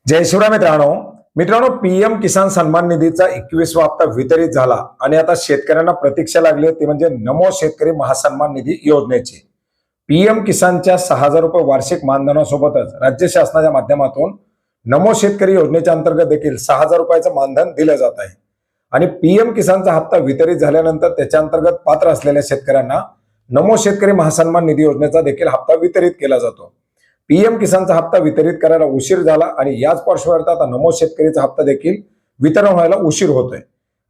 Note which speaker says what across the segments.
Speaker 1: जय शिवराय मित्रांनो. मित्रांनो, पीएम किसान सन्मान निधीचा 21वा हप्ता वितरित झाला आणि आता शेतकऱ्यांना प्रतीक्षा लागली आहे, ती म्हणजे नमो शेतकरी महासन्मान निधी योजनेची. पीएम किसानच्या 6,000 रुपये वार्षिक मानधनासोबतच राज्य शासनाच्या माध्यमातून नमो शेतकरी योजनेच्या अंतर्गत देखील 6,000 रुपयाचं मानधन दिलं जात आहे. आणि पीएम किसानचा हप्ता वितरित झाल्यानंतर त्याच्या अंतर्गत पात्र असलेल्या शेतकऱ्यांना नमो शेतकरी महासन्मान निधी योजनेचा देखील हप्ता वितरित केला जातो. पीएम किसानचा हप्ता वितरित करायला उशीर झाला आणि याच पार्श्वभूमीवर आता नमो शेतकरीचा हप्ता देखील वितरण व्हायला उशीर होतोय.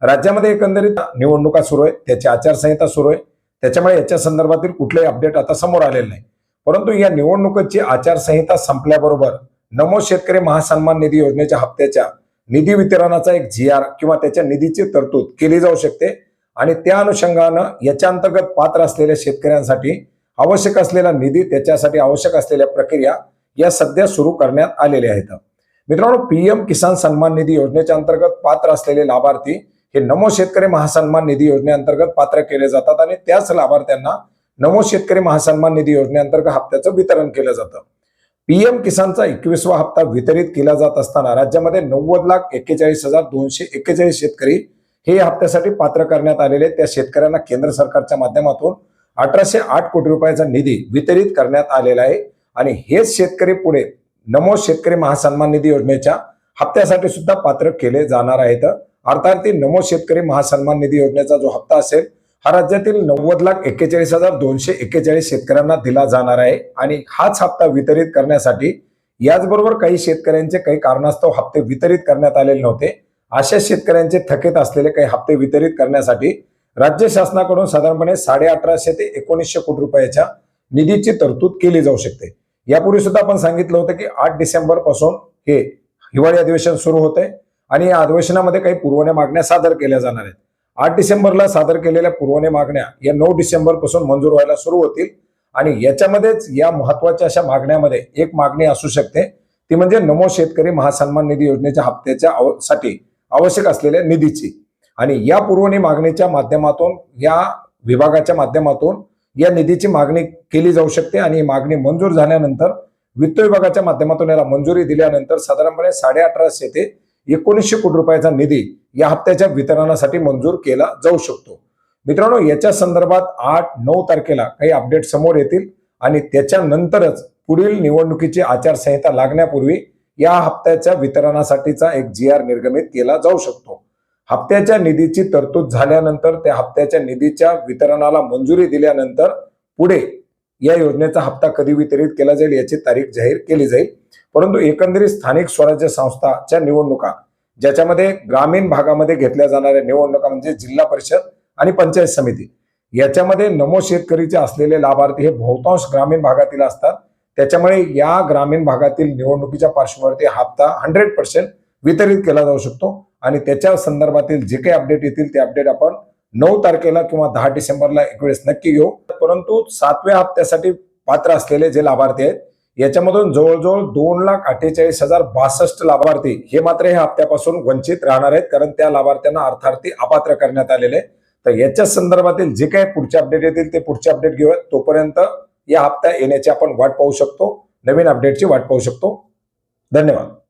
Speaker 1: राज्यामध्ये एकंदरीत निवडणुका सुरू आहे, त्याची आचारसंहिता सुरू आहे, त्याच्यामुळे याच्या संदर्भातील कुठलेही अपडेट आता समोर आलेले नाही. परंतु या निवडणुकीची आचारसंहिता संपल्याबरोबर नमो शेतकरी महासन्मान निधी योजनेच्या हप्त्याच्या निधी वितरणाचा एक GR किंवा त्याच्या निधीची तरतूद केली जाऊ शकते आणि त्या अनुषंगानं याच्या अंतर्गत पात्र असलेल्या शेतकऱ्यांसाठी आवश्यक असलेला निधी, त्याच्यासाठी आवश्यक असलेल्या प्रक्रिया या सध्या सुरू करण्यात आलेल्या आहेत. मित्रांनो, पीएम किसान सन्मान निधी योजनेच्या अंतर्गत पात्र असलेले लाभार्थी हे नमो शेतकरी महासन्मान निधी योजनेअंतर्गत पात्र केले जातात आणि त्याच लाभार्थ्यांना नमो शेतकरी महासन्मान निधी योजनेअंतर्गत हप्त्याचं वितरण केलं जातं. पीएम किसानचा 21वा हप्ता वितरित केला जात असताना राज्यामध्ये 90,41,241 शेतकरी हे या हप्त्यासाठी पात्र करण्यात आलेले. त्या शेतकऱ्यांना केंद्र सरकारच्या माध्यमातून 1,808 कोटी रुपयाचा निधी वितरित करण्यात आलेला आहे आणि हेच शेतकरी पुढे नमो शेतकरी महासन्मान निधी योजनेच्या हप्त्यासाठी सुद्धा पात्र केले जाणार आहेत. अर्थात नमो शेतकरी महासन्मान निधी योजनेचा जो हप्ता असेल हा राज्यातील 90,41,241 शेतकऱ्यांना दिला जाणार आहे आणि हाच हप्ता वितरित करण्यासाठी याचबरोबर काही शेतकऱ्यांचे काही कारणास्तव हप्ते वितरित करण्यात आलेले नव्हते. अशा शेतकऱ्यांचे थकीत असलेले काही हप्ते वितरित करण्यासाठी राज्य शासनाकडून साधारणपणे 1,850 ते 1,900 कोटी रुपयाच्या निधीची तरतूद केली जाऊ शकते. यापूर्वी सुद्धा आपण सांगितलं होतं की 8 डिसेंबर पासून हे हिवाळी अधिवेशन सुरू होते आणि या अधिवेशनामध्ये काही पुरवण्या मागण्या सादर केल्या जाणार आहेत. 8 डिसेंबरला सादर केलेल्या पुरवण्या मागण्या या 9 डिसेंबर पासून मंजूर व्हायला सुरू होतील आणि याच्यामध्येच या महत्वाच्या अशा मागण्यामध्ये एक मागणी असू शकते, ती म्हणजे नमो शेतकरी महासन्मान निधी योजनेच्या हप्त्याच्या साठी आवश्यक असलेल्या निधीची. आणि या पुरवणी मागणीच्या माध्यमातून या विभागाच्या माध्यमातून या निधीची मागणी केली जाऊ शकते आणि मागणी मंजूर झाल्यानंतर वित्त विभागाच्या माध्यमातून याला मंजुरी दिल्यानंतर साधारणपणे 1,850 ते 1,900 कोटी रुपयाचा निधी या हप्त्याच्या वितरणासाठी मंजूर केला जाऊ शकतो. मित्रांनो, याच्या संदर्भात 8-9 तारखेला काही अपडेट समोर येतील आणि त्याच्यानंतरच पुढील निवडणुकीची आचारसंहिता लागण्यापूर्वी या हप्त्याच्या वितरणासाठीचा एक GR निर्गमित केला जाऊ शकतो. हप्त्याच्या निधीची तरतूद झाल्यानंतर त्या हप्त्याच्या निधीच्या वितरणाला मंजुरी दिल्यानंतर पुढे या योजनेचा हप्ता कधी वितरित केला जाईल याची तारीख जाहीर केली जाईल. परंतु एकंदरीत स्थानिक स्वराज्य संस्थाच्या निवडणुका, ज्याच्यामध्ये ग्रामीण भागामध्ये घेतल्या जाणाऱ्या निवडणुका म्हणजे जिल्हा परिषद आणि पंचायत समिती, याच्यामध्ये नमो शेतकरीचे असलेले लाभार्थी हे बहुतांश ग्रामीण भागातील असतात. त्याच्यामुळे या ग्रामीण भागातील निवडणुकीच्या पार्श्वभूमीवर हप्ता 100% वितरित केला जाऊ शकतो आणि त्याच्या संदर्भातील जे काही अपडेट येतील ते अपडेट आपण 9 तारखेला किंवा 10 डिसेंबरला एक वेळेस नक्की घेऊ. परंतु 7व्या हप्त्यासाठी पात्र असलेले जे लाभार्थी आहेत याच्यामधून जवळजवळ 2,48,062 लाभार्थी हे मात्र या हप्त्यापासून वंचित राहणार आहेत, कारण त्या लाभार्थ्यांना अर्थार्थी अपात्र करण्यात आलेले. तर याच्या संदर्भातील जे काही पुढचे अपडेट येतील ते पुढचे अपडेट घेऊयात. तोपर्यंत या हप्ता येण्याची आपण वाट पाहू शकतो, नवीन अपडेटची वाट पाहू शकतो. धन्यवाद.